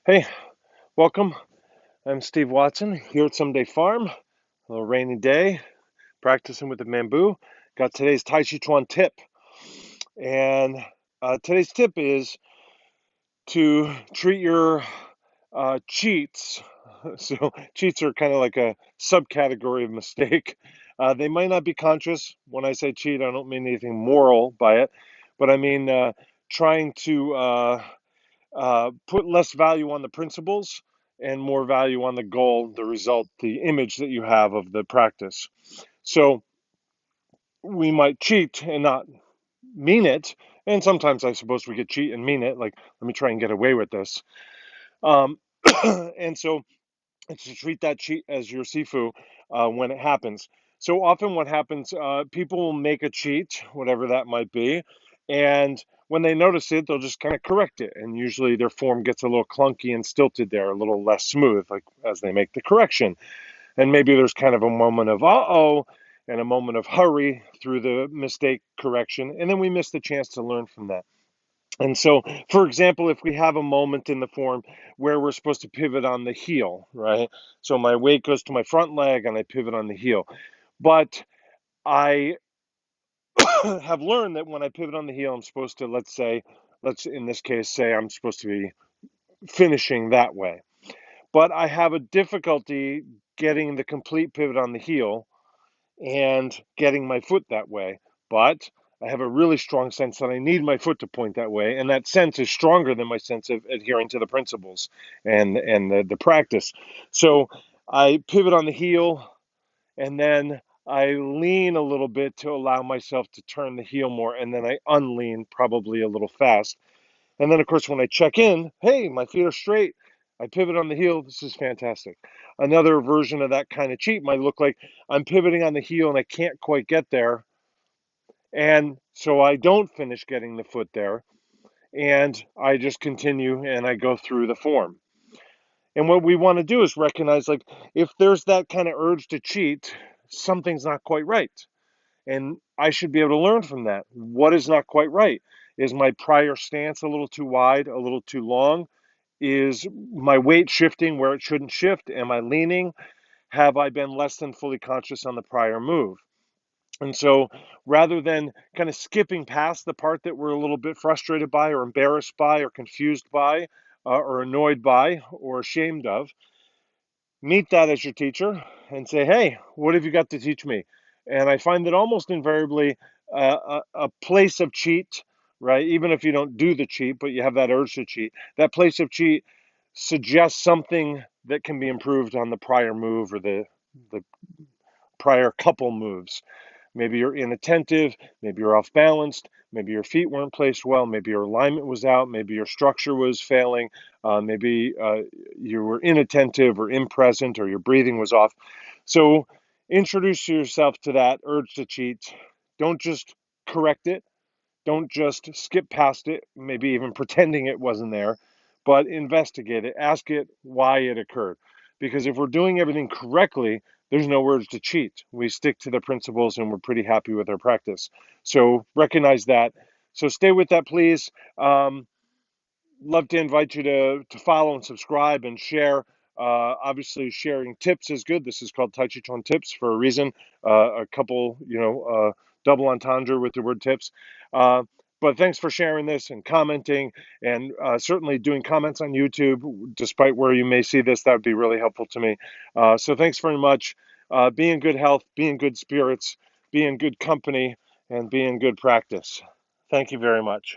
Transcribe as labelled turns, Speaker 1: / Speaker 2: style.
Speaker 1: Hey, welcome. I'm Steve Watson here at Someday Farm. A little rainy day, practicing with the bamboo. Got today's Tàijíquán tip. And today's tip is to treat your cheats. So, cheats are kind of like a subcategory of mistake. They might not be conscious. When I say cheat, I don't mean anything moral by it, but I mean trying to put less value on the principles and more value on the goal, the result, the image that you have of the practice. So we might cheat and not mean it. And sometimes I suppose we could cheat and mean it, like, let me try and get away with this. Um, and so it's to treat that cheat as your sifu when it happens. So often, what happens, people will make a cheat, whatever that might be, and when they notice it, they'll just kind of correct it. And usually, their form gets a little clunky and stilted there, a little less smooth, like as they make the correction. And maybe there's kind of a moment of uh-oh and a moment of hurry through the mistake correction, and then we miss the chance to learn from that. And so, for example, if we have a moment in the form where we're supposed to pivot on the heel, right? So my weight goes to my front leg and I pivot on the heel. But I have learned that when I pivot on the heel, I'm supposed to, let's in this case say I'm supposed to be finishing that way. But I have a difficulty getting the complete pivot on the heel and getting my foot that way. But I have a really strong sense that I need my foot to point that way, and that sense is stronger than my sense of adhering to the principles and the practice. So I pivot on the heel, and then I lean a little bit to allow myself to turn the heel more, and then I unlean probably a little fast. And then, of course, when I check in, hey, my feet are straight. I pivot on the heel. This is fantastic. Another version of that kind of cheat might look like I'm pivoting on the heel and I can't quite get there. And so I don't finish getting the foot there. And I just continue and I go through the form. And what we want to do is recognize, like, if there's that kind of urge to cheat, something's not quite right. And I should be able to learn from that. What is not quite right? Is my prior stance a little too wide, a little too long? Is my weight shifting where it shouldn't shift? Am I leaning? Have I been less than fully conscious on the prior move? And so rather than kind of skipping past the part that we're a little bit frustrated by or embarrassed by or confused by or annoyed by or ashamed of, meet that as your teacher and say, hey, what have you got to teach me? And I find that almost invariably a place of cheat, right? Even if you don't do the cheat, but you have that urge to cheat, that place of cheat suggests something that can be improved on the prior move or the prior couple moves. Maybe you're inattentive, maybe you're off balanced, maybe your feet weren't placed well, maybe your alignment was out, maybe your structure was failing, maybe you were inattentive or impresent or your breathing was off. So introduce yourself to that urge to cheat. Don't just correct it, don't just skip past it, maybe even pretending it wasn't there, but investigate it, ask it why it occurred. Because if we're doing everything correctly, there's no urge to cheat. We stick to the principles and we're pretty happy with our practice. So recognize that. So stay with that, please. Love to invite you to follow and subscribe and share. Obviously, sharing tips is good. This is called Tàijíquán Tips for a reason. A couple, double entendre with the word tips. Uh, but thanks for sharing this and commenting, and certainly doing comments on YouTube, despite where you may see this. That would be really helpful to me. So thanks very much. Be in good health, be in good spirits, be in good company, and be in good practice. Thank you very much.